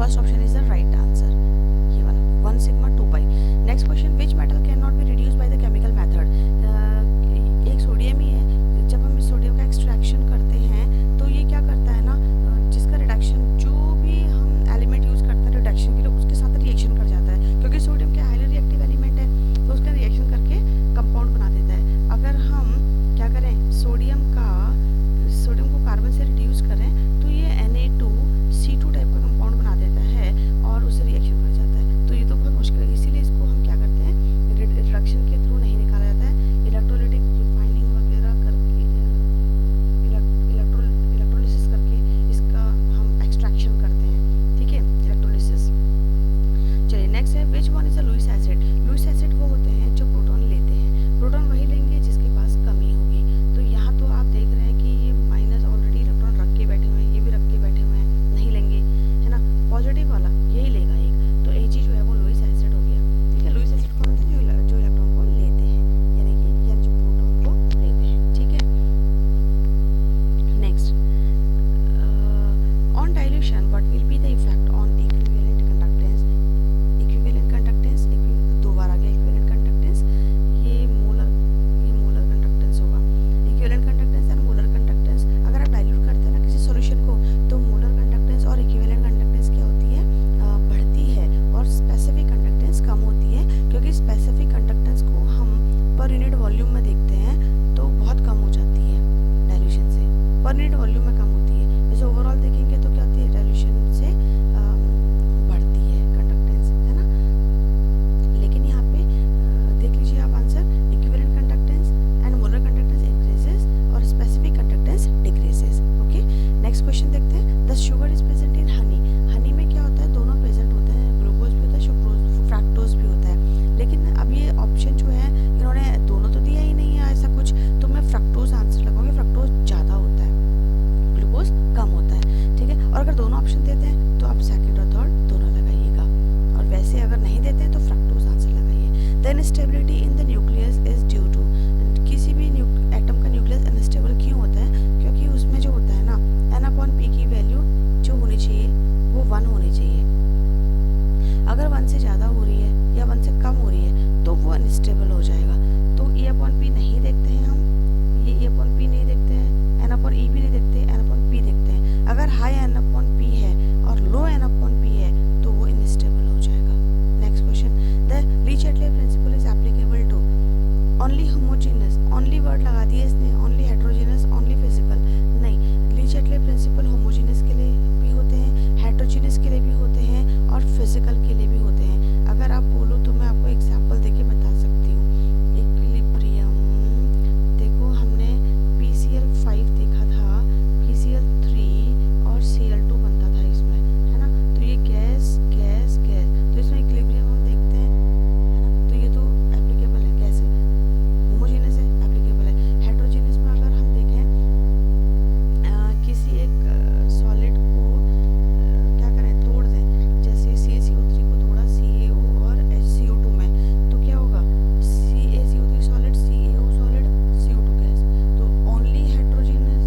First option is the right answer, ये वाला 1 sigma 2 pi. Next question, which metal can not be reduce by the chemical method. एक sodium ही है, जब हम इस सोडियम का एक्सट्रैक्शन करते हैं तो ये क्या करता है ना, जिसका रिडक्शन, जो भी हम एलिमेंट यूज़ करते हैं रिडक्शन के लिए, उसके साथ रिएक्शन कर जाता है, क्योंकि सोडियम क्या हाईली रिएक्टिव एलिमेंट है, तो उसका रिएक्शन करके कंपाउंड बना देता है। अगर हम क्या करें, सोडियम को कार्बन से रिड्यूस करें तो ये Na2C2 टाइप का कंपाउंड बना देता है और उससे रिएक्शन कर जाता है। तो ये तो बहुत मुश्किल है, इसीलिए इसको हम क्या करते हैं, रिडक्शन के थ्रू नहीं निकाला जाता है, इलेक्ट्रोलाइटिक रिफाइनिंग वगैरह करके, इलेक्ट्रोलिसिस करके इसका हम एक्सट्रैक्शन करते हैं, ठीक है, इलेक्ट्रोलिसिस। चलिए नेक्स्ट है, which one is a Lewis acid. Lewis acid वो होते हैं जो प्रोटॉन लेते हैं, प्रोटॉन वही लेंगे जिसके पास कमी होगी। तो यहाँ तो आप देख रहे हैं कि ये माइनस ऑलरेडी इलेक्ट्रॉन रख के बैठे हुए हैं, ये भी रख के बैठे हुए हैं, नहीं लेंगे, है ना, पॉजिटिव वाला यही लेगा एक, तो Ag जो है वो लुईस एसिड हो गया, ठीक है। लुईस एसिड कौन होते हैं, जो इलेक्ट्रॉन को लेते हैं, यानी जो प्रोटॉन को लेते हैं, ठीक है। Next, on dilution what will be the effect on equivalent conductance. Equivalent conductance, दो बार आ गया इक्विवेलेंट कंडक्टेंस, ये मोलर कंडक्टेंस होगा। Equivalent conductance and molar conductance, अगर आप डाइल्यूट करते हैं ना किसी सॉल्यूशन को, तो मोलर कंडक्टेंस और इक्विवेलेंट कंडक्टेंस क्या होती है, बढ़ती है, और स्पेसिफिक कंडक्टेंस कम होती है, क्योंकि स्पेसिफिक कंडक्टेंस को हम पर यूनिट वॉल्यूम में देखते हैं तो बहुत कम हो जाती है डाइल्यूशन से, पर यूनिट वॉल्यूम में कम होती है। जैसे ओवरऑल देखेंगे तो क्या होती है, डाइल्यूशन से बढ़ती है कंडक्टेंस, है ना। लेकिन यहाँ पे देख लीजिए आप answer, equivalent conductance and molar conductance increases और specific conductance decreases. Okay, next question देखते हैं, the sugar is present in honey. Honey में क्या होता है, दोनों प्रेजेंट होते हैं, ग्लूकोज भी होता है, सुक्रोज फ्रैक्टोज भी होता है। लेकिन अब ये ऑप्शन जो है इन्होंने दोनों तो दिया ही नहीं है ऐसा कुछ, तो मैं फ्रक्टोज आंसर लगाऊंगी, फ्रक्टोज ज़्यादा होता है, ग्लूकोज कम होता है, ठीक है। और अगर दोनों ऑप्शन देते हैं तो आप सेकंड और थर्ड दोनों लगाइएगा, और वैसे अगर नहीं देते हैं तो फ्रक्टोज आंसर लगाइए। The instability in the nucleus is due to, किसी भी एटम का न्यूक्लियस अनस्टेबल क्यों होता है, क्योंकि उसमें जो होता है ना, N/P की वैल्यू जो होनी चाहिए वो 1 होनी चाहिए। अगर 1 से ज़्यादा हो रही है या 1 से कम हो रही है तो वो अनस्टेबल हो जाएगा। तो E/P नहीं देखते हैं हम, ये E/P नहीं देखते हैं, N/E भी नहीं देखते, N/P देखते हैं। अगर हाई N/P है और लो N/P है तो वो अनस्टेबल हो जाएगा। Next question, the Le Chatelier principle is applicable to only homogeneous, only word लगा दिए इसने, ओनली हेट्रोजीनस, ओनली फिजिकल, नहीं। ली-चैटले प्रिंसिपल होमोजीनस के लिए भी होते हैं, हेट्रोजीनस के लिए भी होते हैं, और फिजिकल के लिए भी होते हैं। अगर आप बोलो तो मैं आपको एग्जांपल देके बता सकती हूँ। इक्विलिब्रियम, देखो हमने PCl5 देखा था, PCl3 और Cl2 बनता था इसमें, है ना। तो ये गैस गैस गैस, तो इसमें इक्विलिब्रियम हम देखते हैं, है ना। तो ये तो एप्लीकेबल है, कैसे होमोजीनस है, एप्लीकेबल है। हेट्रोजीनस में अगर हम देखें किसी एक सॉलिड को क्या करें, तोड़ दें, जैसे CaCO3 को तोड़ा CaO और HCO2 में, तो क्या होगा, CaCO3 solid, CaO solid, CO2 gas. तो ओनली हेट्रोजीनस,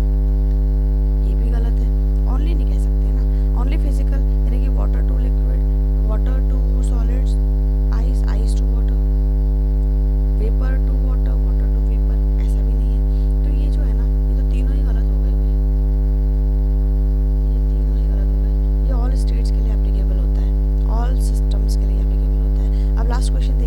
ये भी गलत है, ओनली नहीं कह सकते ना। ओनली फिजिकल, यानी कि water to liquid, water to solids, ice to water, vapour to water, water to vapour, ऐसा भी नहीं है। तो ये जो है ना, ये तो तीनों ही गलत हो गए, ये तीनों ही गलत हो गए। ये ऑल स्टेट्स के लिए एप्लीकेबल होता है, ऑल सिस्टम्स के लिए एप्लीकेबल होता है। अब लास्ट क्वेश्चन